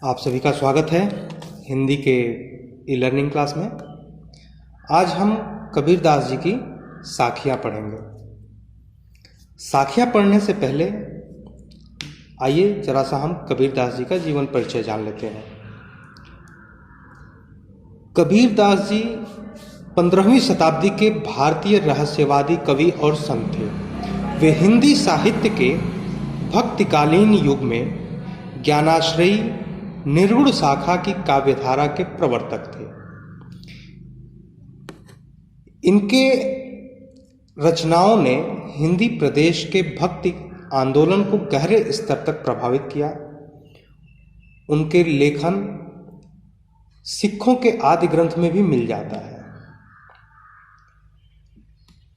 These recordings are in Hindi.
आप सभी का स्वागत है हिंदी के ई लर्निंग क्लास में। आज हम कबीरदास जी की साखियाँ पढ़ेंगे। साखियाँ पढ़ने से पहले आइए जरा सा हम कबीरदास जी का जीवन परिचय जान लेते हैं। कबीरदास जी 15वीं शताब्दी के भारतीय रहस्यवादी कवि और संत थे। वे हिंदी साहित्य के भक्तिकालीन युग में ज्ञानाश्रयी निर्गुण शाखा की काव्यधारा के प्रवर्तक थे। इनके रचनाओं ने हिंदी प्रदेश के भक्ति आंदोलन को गहरे स्तर तक प्रभावित किया। उनके लेखन सिखों के आदि ग्रंथ में भी मिल जाता है।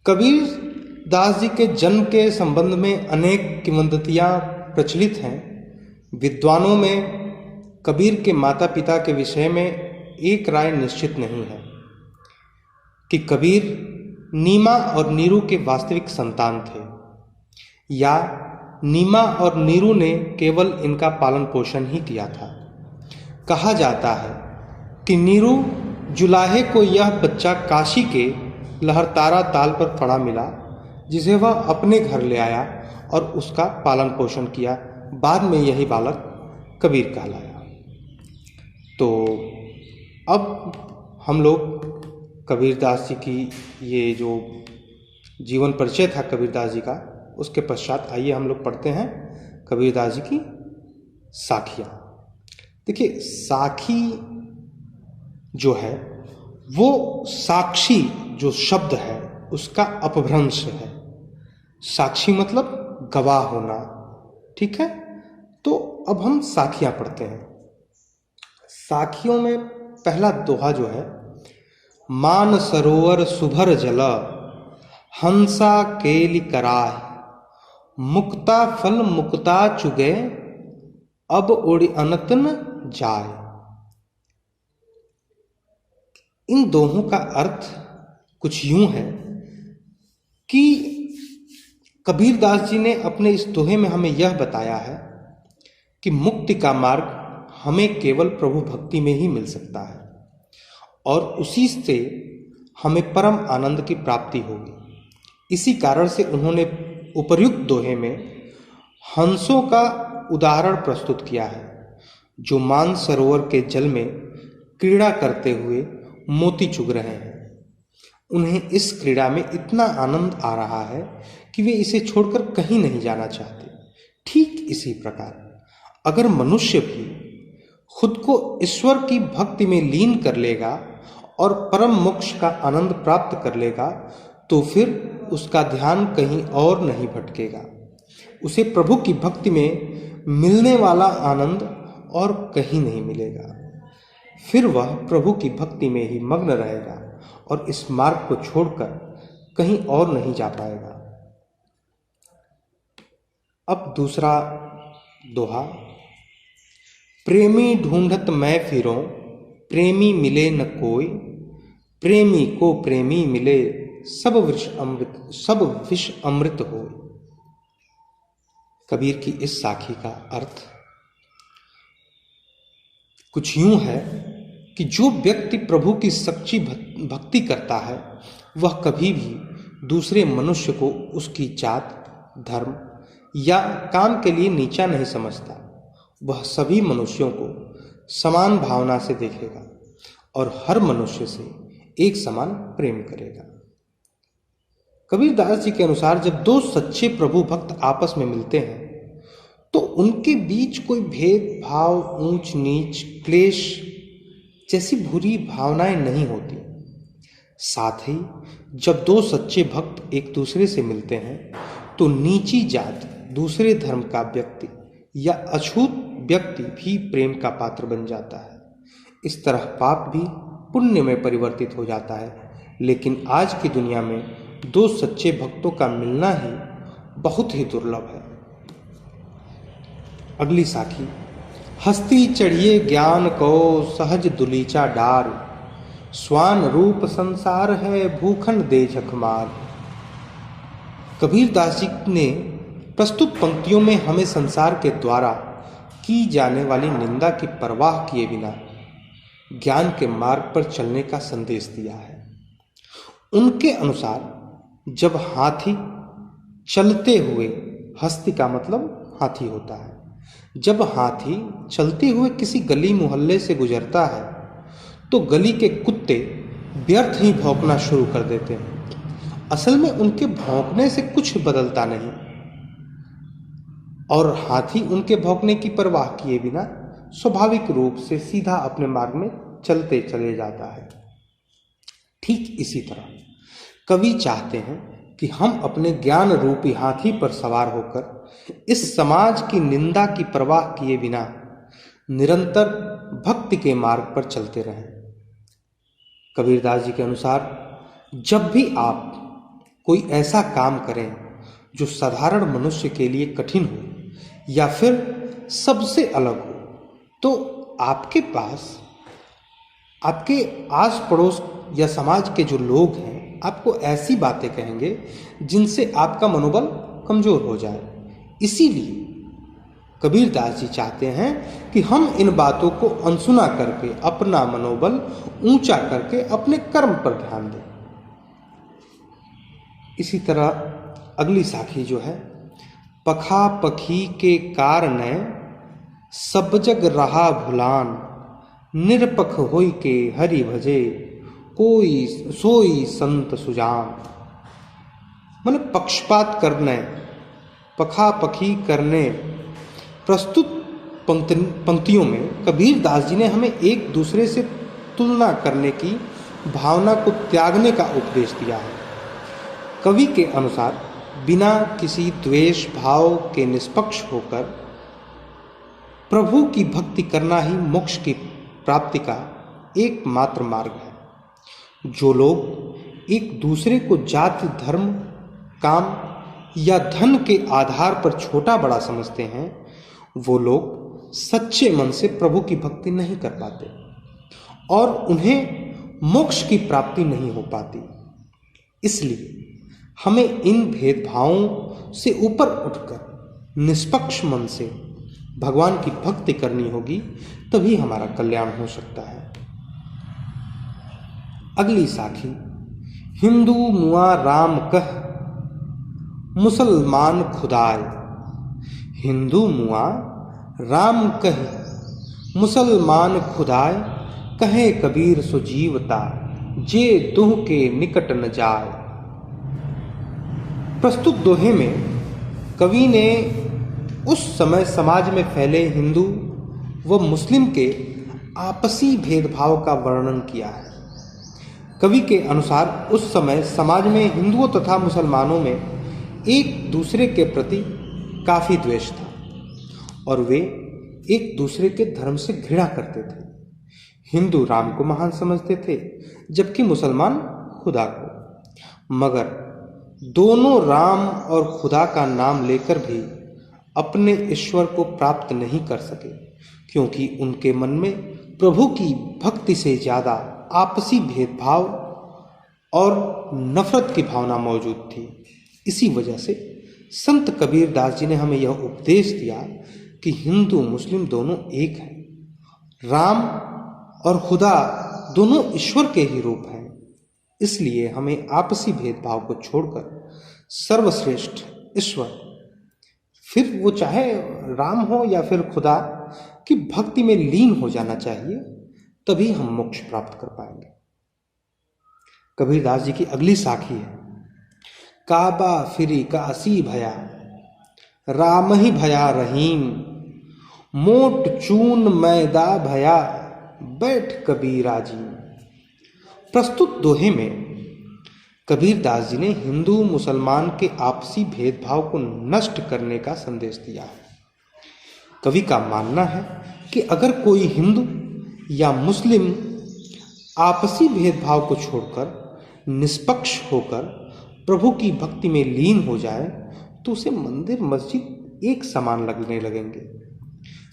कबीरदास जी के जन्म के संबंध में अनेक किंवदंतियां प्रचलित हैं। विद्वानों में कबीर के माता पिता के विषय में एक राय निश्चित नहीं है कि कबीर नीमा और नीरू के वास्तविक संतान थे या नीमा और नीरू ने केवल इनका पालन पोषण ही किया था। कहा जाता है कि नीरू जुलाहे को यह बच्चा काशी के लहरतारा ताल पर पड़ा मिला, जिसे वह अपने घर ले आया और उसका पालन पोषण किया। बाद में यही बालक कबीर कहलाया। तो अब हम लोग कबीरदास जी की ये जो जीवन परिचय था कबीरदास जी का, उसके पश्चात आइए हम लोग पढ़ते हैं कबीरदास जी की साखियाँ। देखिए, साखी जो है वो साक्षी जो शब्द है उसका अपभ्रंश है। साक्षी मतलब गवाह होना, ठीक है। तो अब हम साखियाँ पढ़ते हैं। साखियों में पहला दोहा जो है, मान सरोवर सुभर जल हंसा केलि कराय, मुक्ता फल मुक्ता चुगे अब उड़ि अनतन जाय। इन दोहों का अर्थ कुछ यूं है कि कबीरदास जी ने अपने इस दोहे में हमें यह बताया है कि मुक्ति का मार्ग हमें केवल प्रभु भक्ति में ही मिल सकता है और उसी से हमें परम आनंद की प्राप्ति होगी। इसी कारण से उन्होंने उपर्युक्त दोहे में हंसों का उदाहरण प्रस्तुत किया है, जो मान सरोवर के जल में क्रीड़ा करते हुए मोती चुग रहे हैं। उन्हें इस क्रीड़ा में इतना आनंद आ रहा है कि वे इसे छोड़कर कहीं नहीं जाना चाहते। ठीक इसी प्रकार अगर मनुष्य भी खुद को ईश्वर की भक्ति में लीन कर लेगा और परम मोक्ष का आनंद प्राप्त कर लेगा, तो फिर उसका ध्यान कहीं और नहीं भटकेगा। उसे प्रभु की भक्ति में मिलने वाला आनंद और कहीं नहीं मिलेगा। फिर वह प्रभु की भक्ति में ही मग्न रहेगा और इस मार्ग को छोड़कर कहीं और नहीं जा पाएगा। अब दूसरा दोहा, प्रेमी ढूंढत मैं फिरूं प्रेमी मिले न कोई, प्रेमी को प्रेमी मिले सब विष अमृत हो। कबीर की इस साखी का अर्थ कुछ यूं है कि जो व्यक्ति प्रभु की सच्ची भक्ति करता है वह कभी भी दूसरे मनुष्य को उसकी जात, धर्म या काम के लिए नीचा नहीं समझता। वह सभी मनुष्यों को समान भावना से देखेगा और हर मनुष्य से एक समान प्रेम करेगा। कबीरदास जी के अनुसार जब दो सच्चे प्रभु भक्त आपस में मिलते हैं तो उनके बीच कोई भेदभाव, ऊंच नीच, क्लेश जैसी बुरी भावनाएं नहीं होती। साथ ही जब दो सच्चे भक्त एक दूसरे से मिलते हैं तो नीची जात, दूसरे धर्म का व्यक्ति या अछूत व्यक्ति भी प्रेम का पात्र बन जाता है। इस तरह पाप भी पुण्य में परिवर्तित हो जाता है। लेकिन आज की दुनिया में दो सच्चे भक्तों का मिलना ही बहुत ही दुर्लभ है। अगली साखी, हस्ती चढ़िए ज्ञान को सहज दुलीचा डार, स्वान रूप संसार है भूखंड दे झखमार। कबीरदास जी ने प्रस्तुत पंक्तियों में हमें संसार के द्वारा की जाने वाली निंदा की परवाह किए बिना ज्ञान के मार्ग पर चलने का संदेश दिया है। उनके अनुसार जब हाथी चलते हुए, हस्ती का मतलब हाथी होता है, जब हाथी चलते हुए किसी गली मोहल्ले से गुजरता है तो गली के कुत्ते व्यर्थ ही भौंकना शुरू कर देते हैं। असल में उनके भौंकने से कुछ बदलता नहीं और हाथी उनके भौंकने की परवाह किए बिना स्वाभाविक रूप से सीधा अपने मार्ग में चलते चले जाता है। ठीक इसी तरह कवि चाहते हैं कि हम अपने ज्ञान रूपी हाथी पर सवार होकर इस समाज की निंदा की परवाह किए बिना निरंतर भक्ति के मार्ग पर चलते रहें। कबीरदास जी के अनुसार जब भी आप कोई ऐसा काम करें जो साधारण मनुष्य के लिए कठिन हो या फिर सबसे अलग हो, तो आपके पास, आपके आस पड़ोस या समाज के जो लोग हैं आपको ऐसी बातें कहेंगे जिनसे आपका मनोबल कमजोर हो जाए। इसीलिए कबीरदास जी चाहते हैं कि हम इन बातों को अनसुना करके अपना मनोबल ऊंचा करके अपने कर्म पर ध्यान दें। इसी तरह अगली साखी जो है, पखा पखी के कारण सब जग रहा भुलान, निरपख होई के हरि भजे, कोई सोई संत सुजान। मतलब पक्षपात करने, पखा पखी करने, प्रस्तुत पंक्तियों में कबीरदास जी ने हमें एक दूसरे से तुलना करने की भावना को त्यागने का उपदेश दिया है। कवि के अनुसार बिना किसी द्वेष भाव के निष्पक्ष होकर प्रभु की भक्ति करना ही मोक्ष की प्राप्ति का एकमात्र मार्ग है। जो लोग एक दूसरे को जाति, धर्म, काम या धन के आधार पर छोटा बड़ा समझते हैं, वो लोग सच्चे मन से प्रभु की भक्ति नहीं कर पाते और उन्हें मोक्ष की प्राप्ति नहीं हो पाती। इसलिए हमें इन भेदभावों से ऊपर उठकर निष्पक्ष मन से भगवान की भक्ति करनी होगी, तभी हमारा कल्याण हो सकता है। अगली साखी, हिंदू मुआ राम कह, मुसलमान खुदाय। हिंदू मुआ राम कह, मुसलमान खुदाय, कहे कबीर सो जीवता, जे दुह के निकट न जाय। प्रस्तुत दोहे में कवि ने उस समय समाज में फैले हिंदू व मुस्लिम के आपसी भेदभाव का वर्णन किया है। कवि के अनुसार उस समय समाज में हिंदुओं तथा मुसलमानों में एक दूसरे के प्रति काफी द्वेष था और वे एक दूसरे के धर्म से घृणा करते थे। हिंदू राम को महान समझते थे जबकि मुसलमान खुदा को, मगर दोनों राम और खुदा का नाम लेकर भी अपने ईश्वर को प्राप्त नहीं कर सके, क्योंकि उनके मन में प्रभु की भक्ति से ज्यादा आपसी भेदभाव और नफरत की भावना मौजूद थी। इसी वजह से संत कबीरदास जी ने हमें यह उपदेश दिया कि हिंदू मुस्लिम दोनों एक हैं, राम और खुदा दोनों ईश्वर के ही रूप हैं। इसलिए हमें आपसी भेदभाव को छोड़कर सर्वश्रेष्ठ ईश्वर, फिर वो चाहे राम हो या फिर खुदा, की भक्ति में लीन हो जाना चाहिए, तभी हम मोक्ष प्राप्त कर पाएंगे। कबीरदास जी की अगली साखी है, काबा फिरी कासी भया, राम ही भया रहीम, मोट चून मैदा भया, बैठ कबीरा जी। प्रस्तुत दोहे में कबीरदास जी ने हिंदू मुसलमान के आपसी भेदभाव को नष्ट करने का संदेश दिया है। कवि का मानना है कि अगर कोई हिंदू या मुस्लिम आपसी भेदभाव को छोड़कर निष्पक्ष होकर प्रभु की भक्ति में लीन हो जाए तो उसे मंदिर मस्जिद एक समान लगने लगेंगे,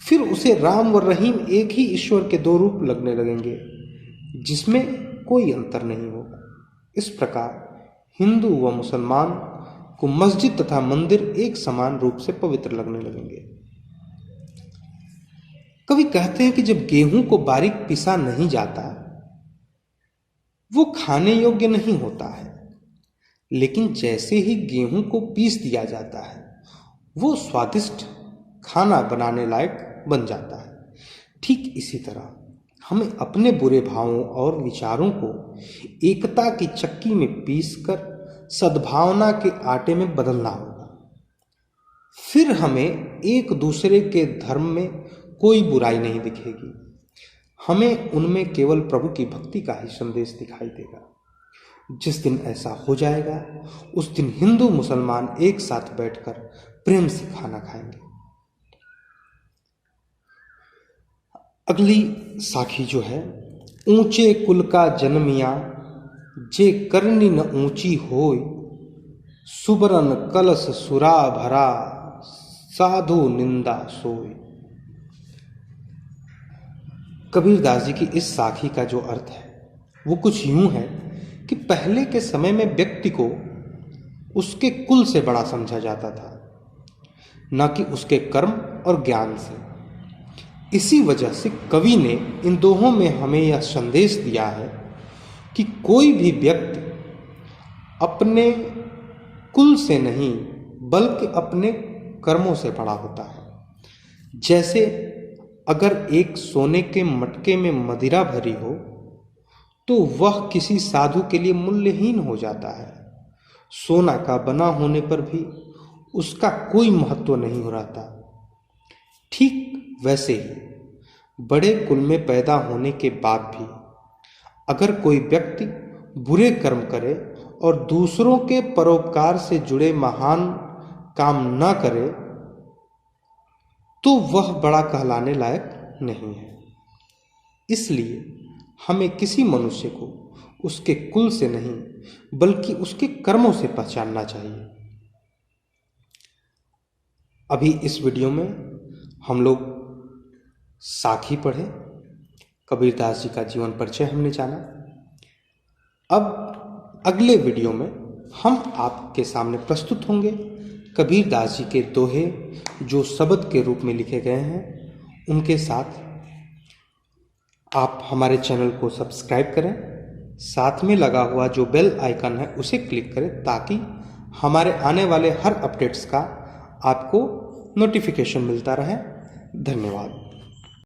फिर उसे राम व रहीम एक ही ईश्वर के दो रूप लगने लगेंगे जिसमें कोई अंतर नहीं होगा। इस प्रकार हिंदू व मुसलमान को मस्जिद तथा मंदिर एक समान रूप से पवित्र लगने लगेंगे। कवि कहते हैं कि जब गेहूं को बारीक पिसा नहीं जाता वो खाने योग्य नहीं होता है, लेकिन जैसे ही गेहूं को पीस दिया जाता है वो स्वादिष्ट खाना बनाने लायक बन जाता है। ठीक इसी तरह हमें अपने बुरे भावों और विचारों को एकता की चक्की में पीसकर सद्भावना के आटे में बदलना होगा। फिर हमें एक दूसरे के धर्म में कोई बुराई नहीं दिखेगी, हमें उनमें केवल प्रभु की भक्ति का ही संदेश दिखाई देगा। जिस दिन ऐसा हो जाएगा उस दिन हिंदू मुसलमान एक साथ बैठकर प्रेम से खाना खाएंगे। अगली साखी जो है, ऊंचे कुल का जन्मिया जे करनी न ऊंची होय, सुबरन कलश सुरा भरा साधु निंदा सोय। कबीरदास जी की इस साखी का जो अर्थ है वो कुछ यूं है कि पहले के समय में व्यक्ति को उसके कुल से बड़ा समझा जाता था, न कि उसके कर्म और ज्ञान से। इसी वजह से कवि ने इन दोहों में हमें यह संदेश दिया है कि कोई भी व्यक्ति अपने कुल से नहीं बल्कि अपने कर्मों से बड़ा होता है। जैसे अगर एक सोने के मटके में मदिरा भरी हो तो वह किसी साधु के लिए मूल्यहीन हो जाता है। सोना का बना होने पर भी उसका कोई महत्व नहीं हो रहता। ठीक वैसे ही बड़े कुल में पैदा होने के बाद भी अगर कोई व्यक्ति बुरे कर्म करे और दूसरों के परोपकार से जुड़े महान काम न करे तो वह बड़ा कहलाने लायक नहीं है। इसलिए हमें किसी मनुष्य को उसके कुल से नहीं बल्कि उसके कर्मों से पहचानना चाहिए। अभी इस वीडियो में हम लोग साखी पढ़े, कबीरदास जी का जीवन परिचय हमने जाना। अब अगले वीडियो में हम आपके सामने प्रस्तुत होंगे कबीरदास जी के दोहे जो शब्द के रूप में लिखे गए हैं उनके साथ। आप हमारे चैनल को सब्सक्राइब करें, साथ में लगा हुआ जो बेल आइकन है उसे क्लिक करें ताकि हमारे आने वाले हर अपडेट्स का आपको नोटिफिकेशन मिलता रहे। धन्यवाद।